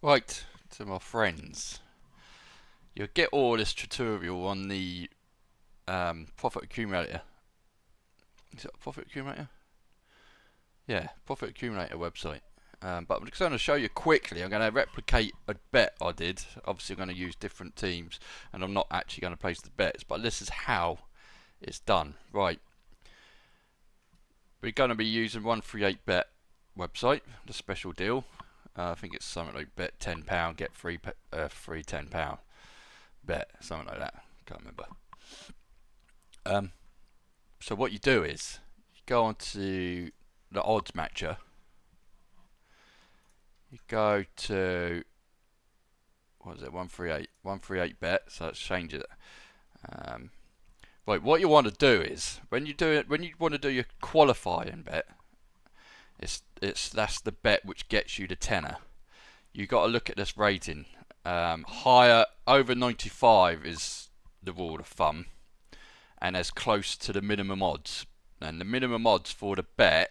Right, to my friends, you'll get all this tutorial on the profit accumulator. Is it a profit accumulator? Yeah, profit accumulator website. But I'm just going to show you quickly. I'm going to replicate a bet I did. Obviously, I'm going to use different teams, and I'm not actually going to place the bets. But this is how it's done. Right, we're going to be using 138bet website, the special deal. I think it's something like bet £10, get free £10 bet, something like that. Can't remember. Um, so what you do is you go onto the odds matcher. You go to what is it? 138 bet. So let's change it. Right. What you want to do is when you want to do your qualifying bet, that's the bet which gets you the tenner. You got to look at this rating. Higher over 95 is the rule of thumb, and as close to the minimum odds. And the minimum odds for the bet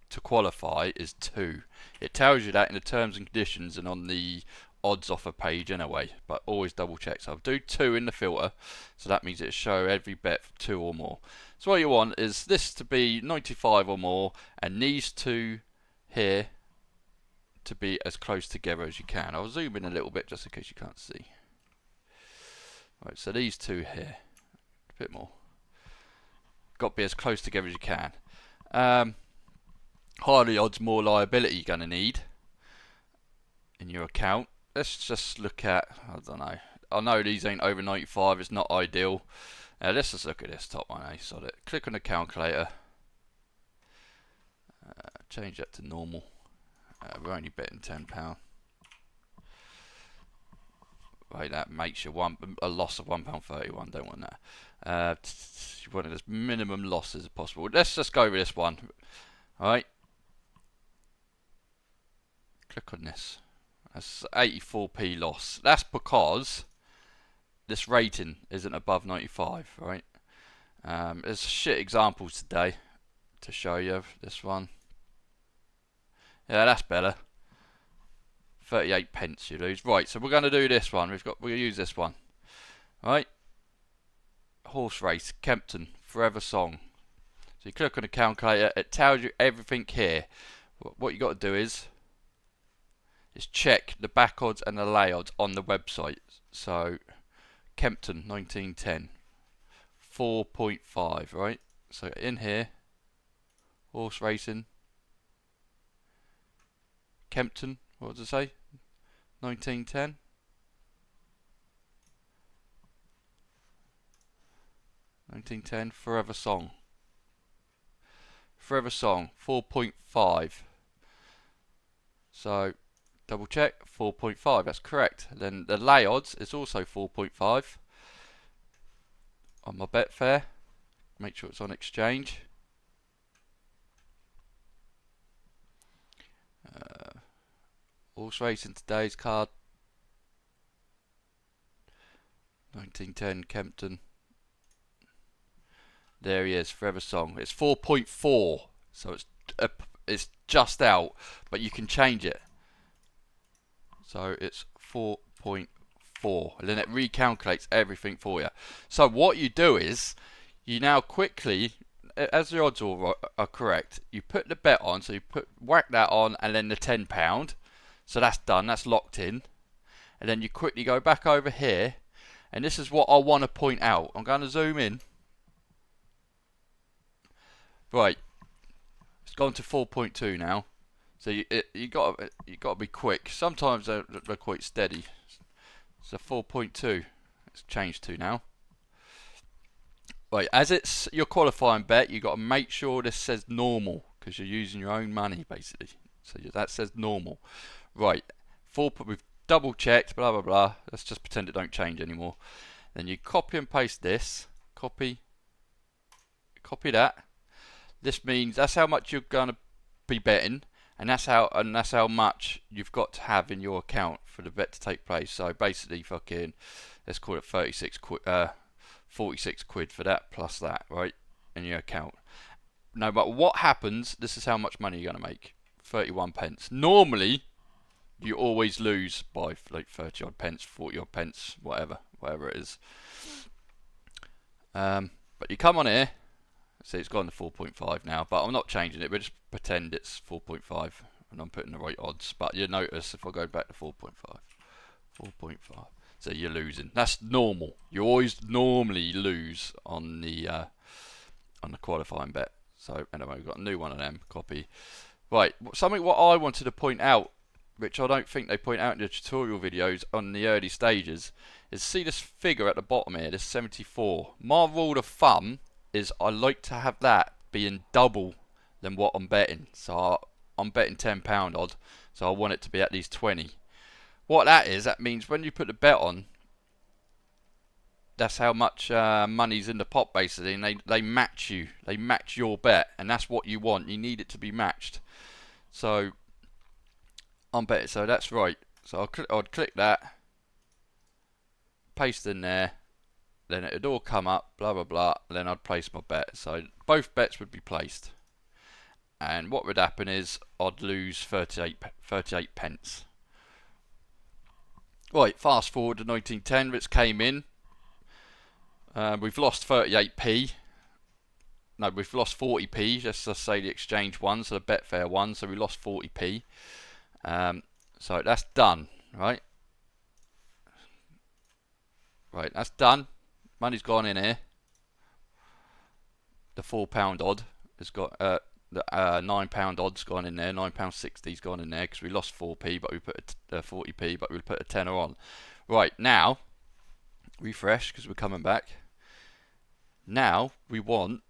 to qualify is 2. It tells you that in the terms and conditions and on the odds offer page anyway, but always double check. So I'll do 2 in the filter, so that means it'll show every bet for 2 or more. So what you want is this to be 95 or more, and these two here to be as close together as you can. I'll zoom in a little bit just in case you can't see. Right, so these two here, a bit more. Got to be as close together as you can. Higher the odds, more liability you're going to need in your account. Let's just look at, I don't know. I know these ain't over 95, it's not ideal. Let's just look at this top one. Sod it. Click on the calculator. Change that to normal. We're only betting £10. Right, that makes you a loss of £1.31. Don't want that. You want as minimum loss as possible. Let's just go with this one. Alright. Click on this. That's 84p loss. That's because this rating isn't above 95, right? There's shit examples today to show you this one. Yeah, that's better. 38 pence you lose. Right, so we're going to do this one. We're going to use this one. Right. Horse race, Kempton, Forever Song. So you click on the calculator, it tells you everything here. What you got to do is check the back odds and the lay odds on the website. So Kempton 1910 4.5, right? So in here, horse racing, Kempton, what does it say? 1910. 1910 Forever Song. Forever Song 4.5. So double check, 4.5, that's correct. Then the lay odds is also 4.5 on my Betfair. Make sure it's on exchange. Horse racing today's card. 1910 Kempton. There he is, Forever Song. It's 4.4, so it's just out, but you can change it. So it's 4.4, and then it recalculates everything for you. So what you do is, you now quickly, as the odds are correct, you put the bet on, so you whack that on, and then the £10. So that's done, that's locked in. And then you quickly go back over here, and this is what I want to point out. I'm going to zoom in. Right, it's gone to 4.2 now. So you got to be quick. Sometimes they're quite steady. So 4.2, it's changed to now. Right, as it's your qualifying bet, you got to make sure this says normal because you're using your own money basically. So that says normal. Right, we've double checked. Blah blah blah. Let's just pretend it don't change anymore. Then you copy and paste this. Copy that. This means that's how much you're gonna be betting, and that's how much you've got to have in your account for the bet to take place. So basically, fucking, let's call it 46 quid, 46 quid for that plus that, right, in your account. No matter what happens, this is how much money you're gonna make. 31 pence. Normally, you always lose by like 30 odd pence, 40 odd pence, whatever it is. But you come on here, see it's gone to 4.5 now, but I'm not changing it, but just pretend it's 4.5 and I'm putting the right odds. But you notice if I go back to 4.5, 4.5, so you're losing. That's normal. You always normally lose on the qualifying bet. So anyway, we've got a new one of them, copy. Right, something what I wanted to point out, which I don't think they point out in the tutorial videos on the early stages, is see this figure at the bottom here, this 74. My rule of thumb is I like to have that being double than what I'm betting. So I'm betting £10 odd, so I want it to be at least 20. What that is, that means when you put the bet on, that's how much money's in the pot basically, and they match you. They match your bet, and that's what you want. You need it to be matched. So I'm betting, so that's right. So I'd click that, paste in there, then it would all come up, blah blah blah, and then I'd place my bet. So both bets would be placed, and what would happen is I'd lose 38 pence. Right, fast forward to 1910, which came in. We've lost 38p. No, we've lost 40p. Just say the exchange one, so the Betfair one. So we lost 40p. So that's done, right? Right, that's done. Money's gone in here. The £4 odd has got the £9 odd's gone in there. £9.60's gone in there because we lost 4p, but we put 40p, but we put a tenner on. Right, now refresh because we're coming back. Now we want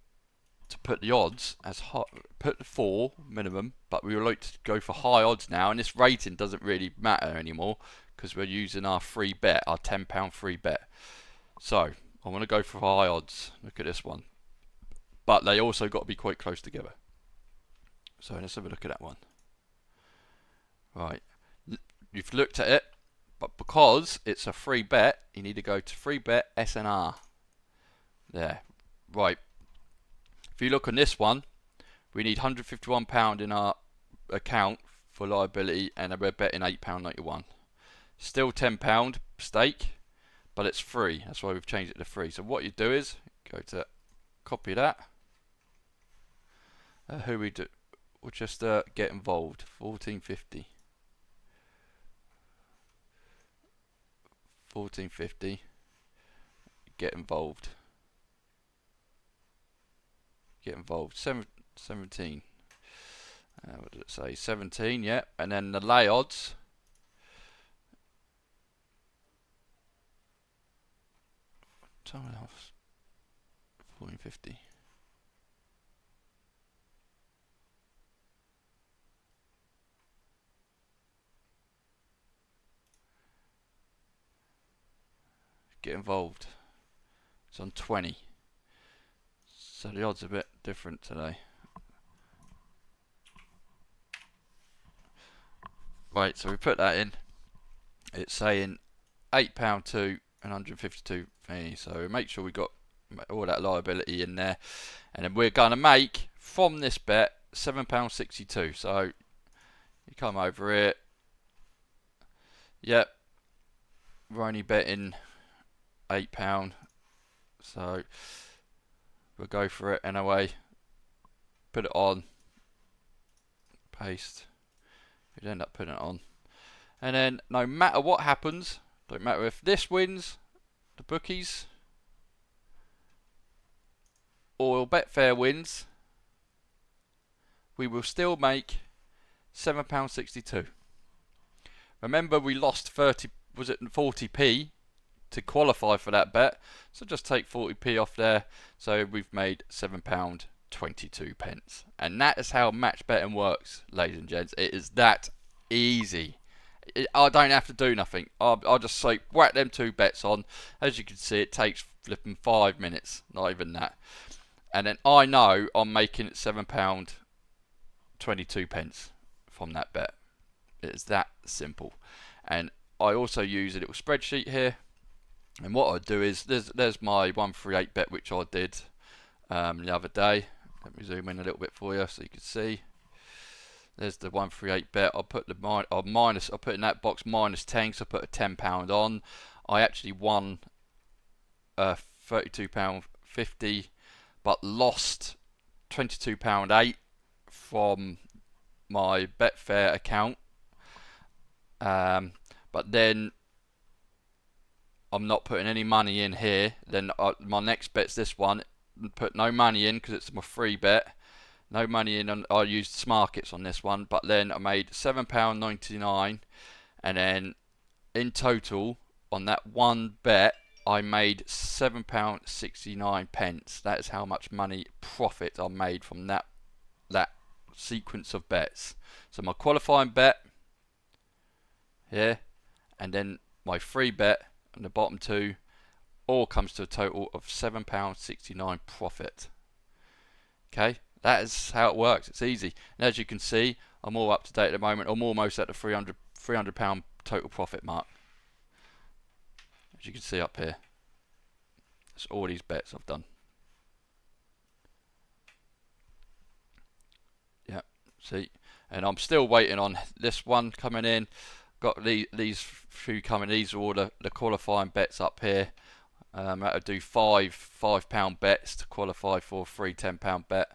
to put the odds as high, put the 4 minimum, but we would like to go for high odds now, and this rating doesn't really matter anymore because we're using our free bet, our £10 free bet. So I want to go for high odds. Look at this one, but they also got to be quite close together. So let's have a look at that one. Right, you've looked at it, but because it's a free bet, you need to go to free Bet SNR. There, right. If you look on this one, we need £151 in our account for liability, and we're betting £8.91. Still £10 stake, but it's free. That's why we've changed it to free. So what you do is go to copy that. Who we do? We'll just get involved. 1450. 1450. Get involved. Get involved. 17. What did it say? 17. Yeah. And then the lay odds. Time else. 1450. Get involved. It's on 20. So the odds are a bit different today. Right, so we put that in. It's saying £8.2 and 152p. So make sure we got all that liability in there, and then we're going to make from this bet £7.62. So you come over here. Yep, we're only betting £8, so we'll go for it anyway. Put it on, paste. You'd end up putting it on, and then no matter what happens, don't matter if this wins, the bookies, or Betfair wins, we will still make £7.62. Remember, we lost 40p to qualify for that bet, so just take 40p off there. So we've made £7.22, and that is how match betting works, ladies and gents. It is that easy. I don't have to do nothing. I'll just say whack them 2 bets on. As you can see, it takes flipping 5 minutes, not even that, and then I know I'm making it £7.22 from that bet. It's that simple. And I also use a little spreadsheet here, and what I do is there's my 138 bet which I did the other day. Let me zoom in a little bit for you so you can see. There's the 138 bet. I'll put the minus. I'll put in that box -10, so I put a £10 on. I actually won £32.50, but lost £22.8 from my Betfair account. But then I'm not putting any money in here. Then my next bet's this one. Put no money in because it's my free bet. No money in. I used Smarkets on this one, but then I made £7.99, and then in total on that one bet I made £7.69. That is how much money profit I made from that sequence of bets. So my qualifying bet here, and then my free bet and the bottom two, all comes to a total of £7.69 profit. Okay, that is how it works. It's easy, and as you can see, I'm all up to date at the moment. I'm almost at the £300 total profit mark. As you can see up here, that's all these bets I've done. Yeah, see, and I'm still waiting on this one coming in. Got these few coming. These are all the qualifying bets up here. That'll do £5 bets to qualify for a free £10 bet.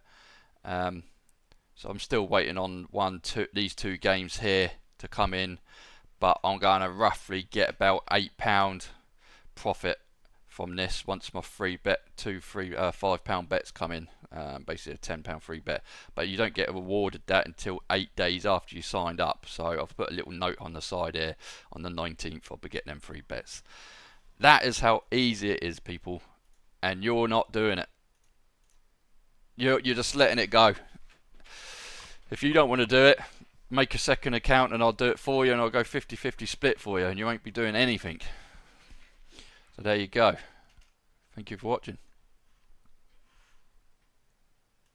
So I'm still waiting on these two games here to come in, but I'm going to roughly get about £8 profit from this once my free bet, £5 bets come in. Basically a £10 free bet, but you don't get rewarded that until 8 days after you signed up. So I've put a little note on the side here. On the 19th I'll be getting them free bets. That is how easy it is, people, and you're not doing it. You're just letting it go. If you don't want to do it, make a second account and I'll do it for you, and I'll go 50-50 split for you, and you won't be doing anything. So there you go. Thank you for watching.